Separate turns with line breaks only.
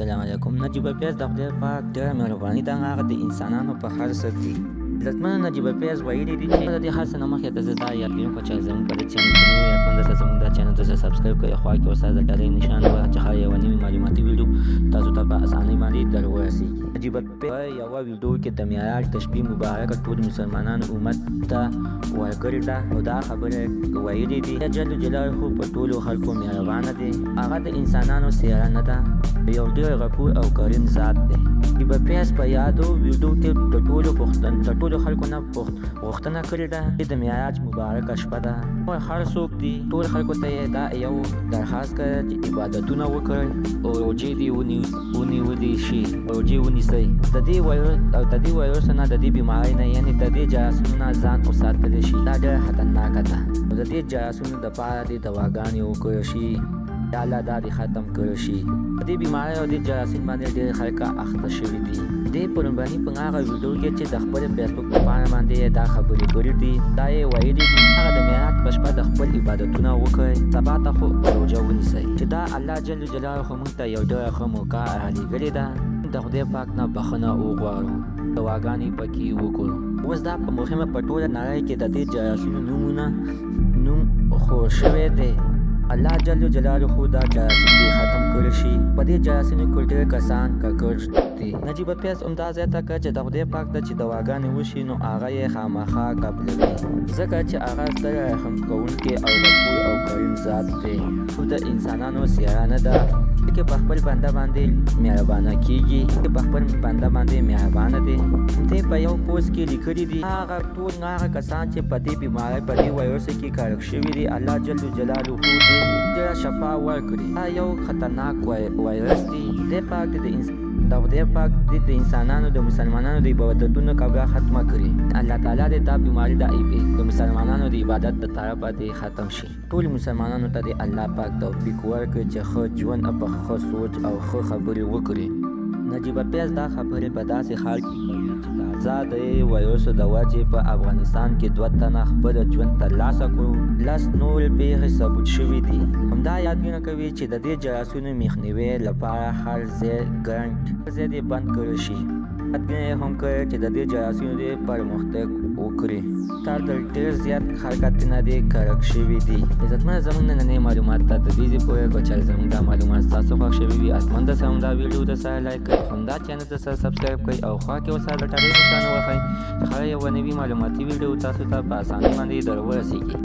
السلام علیکم. نجیب پیاز د خدای پاک ډېره مهرباني ده، هغه د انسانانو په هر څه کې. عزتمنه نجیب پیاز ویلي دي چې د دې هر څه نه مخکې ته زه دا یاد کوم چې زموږ په دې چینل کې نوی یادمن ده، زموږ دا چینل ته سبسکرایب کړئ، خوا کې ورسره د ډالۍ نشان ووهه چې هر یوه نوې معلوماتي ویډیو تاسو ته په اسانۍ باندې در ورسېږي. نجیب پیاز په یوه ویډیو کې د معراج د شپې مبارکه ټول مسلمانانو امت ته ورکړې ده او دا خبره ویلې دي جل جلاله په ټولو خلکو مهربانه دی، هغه د انسانانو څېره نه ده، یو ډېر غفور او کریم ذات دی. نجیب پیاز په یادو ویډیو کې د ټولو خلکو نه غوښتنه کړې ده چې د معراج مبارکه شپه ده، هر څوک دي ټول خلکو ته یې دا یو درخواست کړی چې عبادتونه وکړئ او روژې دې ونیولې شي، روژې ونیسئ د دې وایرس نه، د دې بیمارۍ نه، یعنې د دې جراثیمو نه ځان وساتلی شي. دا ډېره خطرناکه ده. د دې جراثیمو دپاره دې دواګانې وکړل شي، یا الله دا دې ختم کړی شي. په دې بیمارۍ او دې جراثیم باندې ډېر خلک اخته شوي دي. دې په لومړني په هغه ویډیو کې چې د خپل فیسبوک په پاڼه باندې دا خبرې کړې دي، دا یې ویلي دي هغه د معراج په شپه د خپل عبادتونه وکړئ، سبا ته خو روژه ونیسئ، چې دا الله جل جلاله خو موږ ته یو ډېره ښه موقع رالیږلې ده. د خدای پاک نه بخښنه وغواړو، دواګانې پکې وکړو. اوس دا په مهمه په ټوله نړۍ کې د دې جراثیمو نوم خور شوی دی. الله جل جلاله خو دا جراثیم دې ختم کړی شي. په دې جراثیمو کې ډېر کسان ککړ دي. نجیب پیاز همدا ځای ته کړه چې د خدای پاک ته چې دواګانې وشي نو هغه یې خامخا قبلوي، ځکه چې هغه ستر رحم کوونکی او غفور او کریم ذات دی. خو د انسانانو څېره نه ده چې په خپل بنده باندې مهربانه کیږي، چې په خپل بنده باندې مهربانه دی. دې په یو پوسټ کې لیکلي دي هغه ټول هغه کسان چې په دې بیمارۍ په دې وایرس کې کارک شوي دي، الله جل جلاله خو دې ډېره شفا ورکړي. دا یو خطرناک وایرس دی. خدای پاک د انسانانو د مسلمانانو د عبادتونو قبله ختمه کړي. الله تعالی دې دا بیماري د مسلمانانو د عبادت د طرفه دې ختم شي. ټول مسلمانانو ته دې الله پاک توفیق ورکړي چې ښه ژوند او په ښه سوچ او ښه خبرې وکړي. نجیب پیاز دا خبرې په داسې حال کې کوي چې د آزاد وایرسو د وجې په افغانستان کې 2 تنه خپل ژوند ترلاسه کړو، 10 نور پیښې ثبوت شوي دي. همدا یادونه کوي چې د دې جراثیمو مخنیوي لپاره هر ځای دې بند کړی شي. یادونه هم کوي چې د دې جراثیمو دې پرمختګ وکړي. تر ډېر زیات خلک نه دې کارک شوي دي. عزتمنه زموږ نننۍ معلومات ته د دې پورې که چېرې زموږ دا معلومات ستاسو خوښ شوي وي، حتماً د همدا ویډیو د سره لایک کړئ، همدا چینل ته سبسکرایب کړئ او خوا کې ورسره د ټالۍ نښان ووهئ چې هره یوه نوي معلوماتي ویډیو تاسو ته په اسانۍ باندې در ورسېږي.